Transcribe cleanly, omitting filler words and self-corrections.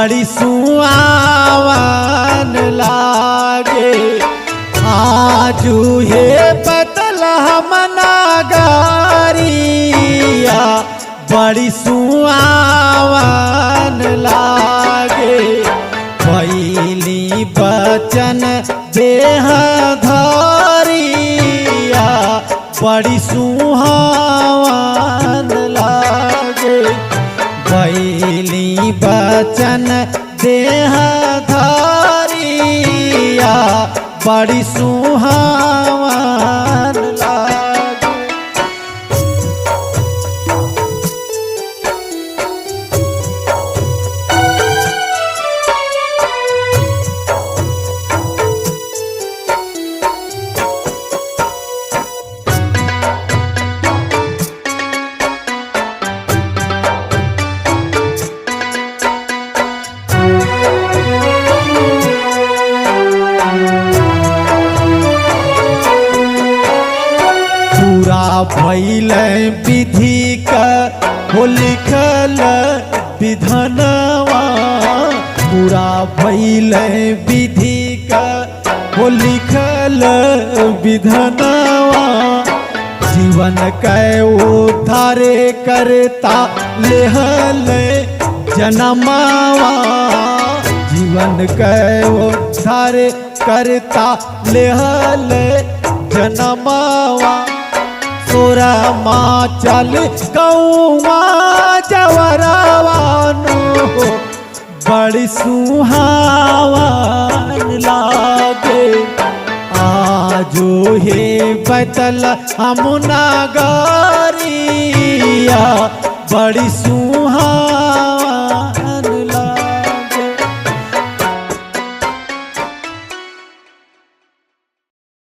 बड़ी सुहावन लागे। आजू हे बतलहम नगरिया बड़ी सुहावन लागे। पहली बचन देह धरिया बड़ी सुहावन लागे। पहली बचन देह धरिया बड़ी सुहावन लागे। भइल विधि का हो लिखल विधनवा। पूरा भइल विधि का हो लिखल विधनवा। जीवन के उद्धार करता लेहल जनमावा। जीवन के उद्धार करता लेहल जनमावा। तोरा माँ चल गौवा जवरवानो बड़ी सुहावन लागे। आजो हे बतल हम नगरिया बड़ी सुहावन